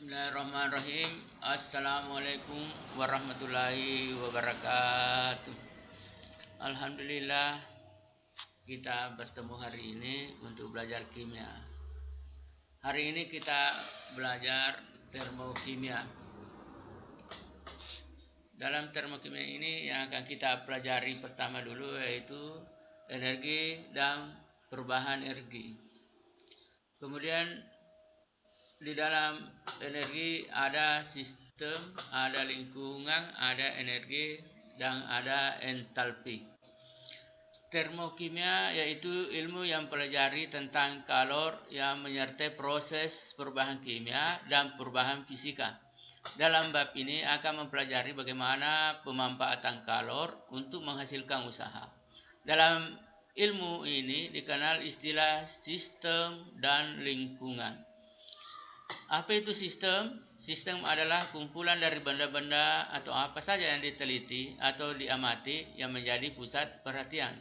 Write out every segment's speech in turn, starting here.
Bismillahirrahmanirrahim. Assalamualaikum warahmatullahi wabarakatuh. Alhamdulillah kita bertemu hari ini untuk belajar kimia. Hari ini kita belajar termokimia. Dalam termokimia ini yang akan kita pelajari pertama dulu yaitu energi dan perubahan energi. Kemudian di dalam energi ada sistem, ada lingkungan, ada energi, dan ada entalpi. Termokimia yaitu ilmu yang mempelajari tentang kalor yang menyertai proses perubahan kimia dan perubahan fisika. Dalam bab ini akan mempelajari bagaimana pemanfaatan kalor untuk menghasilkan usaha. Dalam ilmu ini dikenal istilah sistem dan lingkungan. Apa itu sistem? Sistem adalah kumpulan dari benda-benda atau apa saja yang diteliti atau diamati yang menjadi pusat perhatian.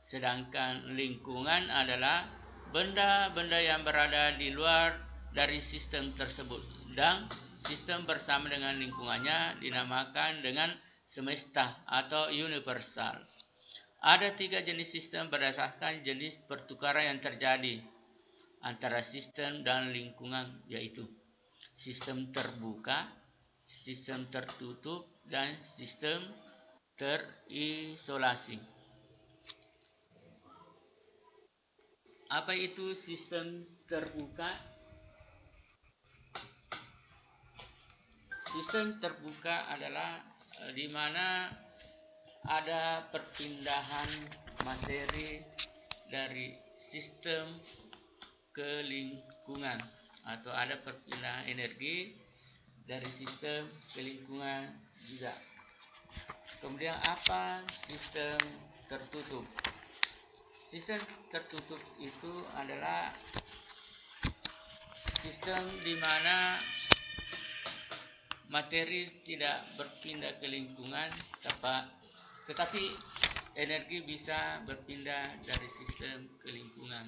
Sedangkan lingkungan adalah benda-benda yang berada di luar dari sistem tersebut. Dan sistem bersama dengan lingkungannya dinamakan dengan semesta atau universal. Ada 3 jenis sistem berdasarkan jenis pertukaran yang terjadi antara sistem dan lingkungan, yaitu sistem terbuka, sistem tertutup, dan sistem terisolasi. Apa itu sistem terbuka? Sistem terbuka adalah di mana ada perpindahan materi dari sistem ke lingkungan atau ada perpindahan energi dari sistem ke lingkungan juga. Kemudian apa sistem tertutup? Sistem tertutup itu adalah sistem di mana materi tidak berpindah ke lingkungan, tetapi energi bisa berpindah dari sistem ke lingkungan.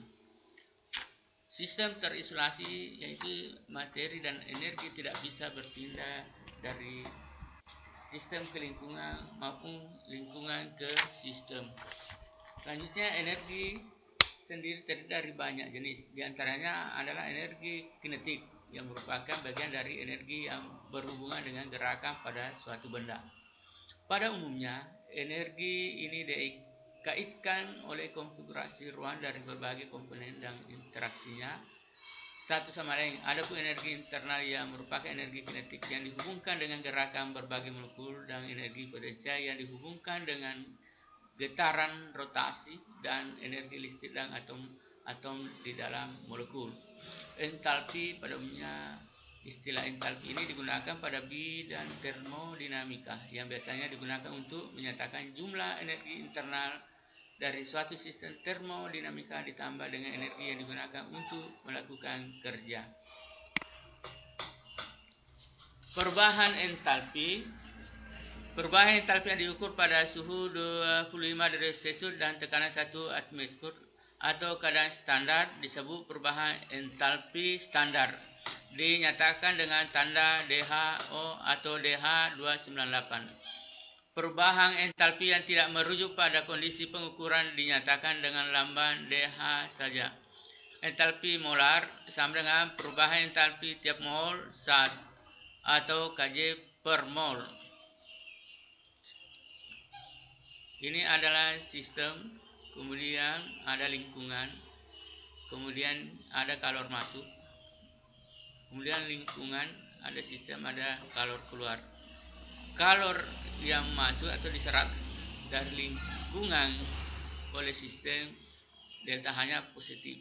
Sistem terisolasi yaitu materi dan energi tidak bisa berpindah dari sistem ke lingkungan maupun lingkungan ke sistem. Selanjutnya energi sendiri terdiri dari banyak jenis. Di antaranya adalah energi kinetik yang merupakan bagian dari energi yang berhubungan dengan gerakan pada suatu benda. Pada umumnya, energi ini dikaitkan oleh konfigurasi ruang dari berbagai komponen dan interaksinya satu sama lain. Adapun energi internal yang merupakan energi kinetik yang dihubungkan dengan gerakan berbagai molekul dan energi potensial yang dihubungkan dengan getaran rotasi dan energi listrik dan atom di dalam molekul. Entalpi pada umumnya. Istilah entalpi ini digunakan pada bidang termodinamika yang biasanya digunakan untuk menyatakan jumlah energi internal dari suatu sistem termodinamika ditambah dengan energi yang digunakan untuk melakukan kerja. Perubahan entalpi. Perubahan entalpi yang diukur pada suhu 25 derajat Celcius dan tekanan 1 atmosfer atau keadaan standar disebut perubahan entalpi standar. Dinyatakan dengan tanda DHO atau DH298. Perubahan entalpi yang tidak merujuk pada kondisi pengukuran dinyatakan dengan lamban DH saja. Entalpi molar sama dengan perubahan entalpi tiap mol saat atau Kj per mol. Ini adalah sistem, kemudian ada lingkungan, kemudian ada kalor masuk, kemudian lingkungan, ada sistem, ada kalor keluar. Kalor yang masuk atau diserap dari lingkungan oleh sistem delta hanya positif,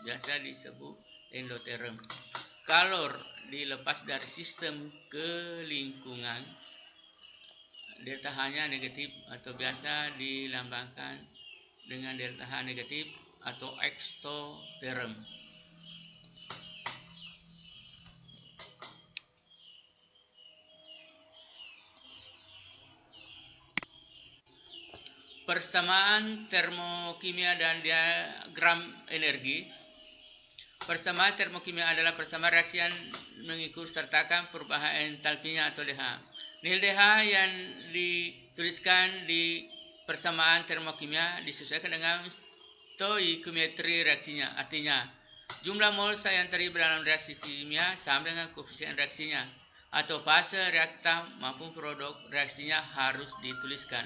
biasa disebut endoterm. Kalor dilepas dari sistem ke lingkungan, delta H-nya negatif atau biasa dilambangkan dengan delta H negatif atau eksoterm. Persamaan termokimia dan diagram energi. Persamaan termokimia adalah persamaan reaksi mengikut sertakan perubahan entalpinya atau DH. Nilai DH yang dituliskan di persamaan termokimia disesuaikan dengan stoikiometri reaksinya. Artinya, jumlah mol yang terlibat dalam reaksi kimia sama dengan koefisien reaksinya, atau fase reaktan maupun produk reaksinya harus dituliskan.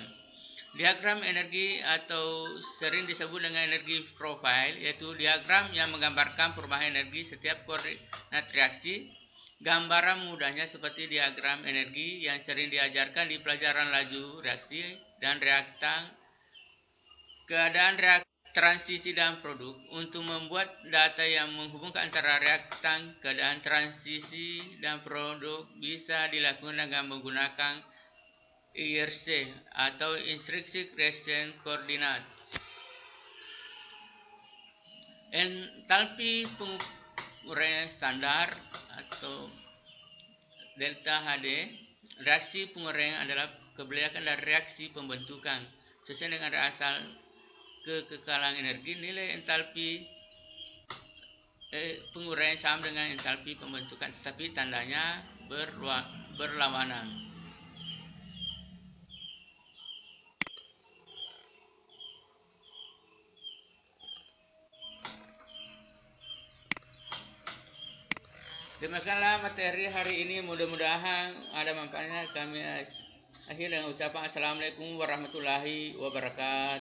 Diagram energi atau sering disebut dengan energi profile, yaitu diagram yang menggambarkan perubahan energi setiap koordinat reaksi. Gambaran mudahnya seperti diagram energi yang sering diajarkan di pelajaran laju reaksi dan reaktan, keadaan transisi dan produk. Untuk membuat data yang menghubungkan antara reaktan, keadaan transisi, dan produk bisa dilakukan dengan menggunakan IRC atau Intrinsic Reaction Coordinate. Entalpi penguraian standar atau delta HD, reaksi penguraian adalah kebalikan dari reaksi pembentukan. Sesuai dengan asal kekekalan energi, nilai entalpi penguraian sama dengan entalpi pembentukan, tetapi tandanya berlawanan. Demikianlah materi hari ini, mudah-mudahan ada manfaatnya. Kami akhir dengan ucapan Assalamualaikum warahmatullahi wabarakatuh.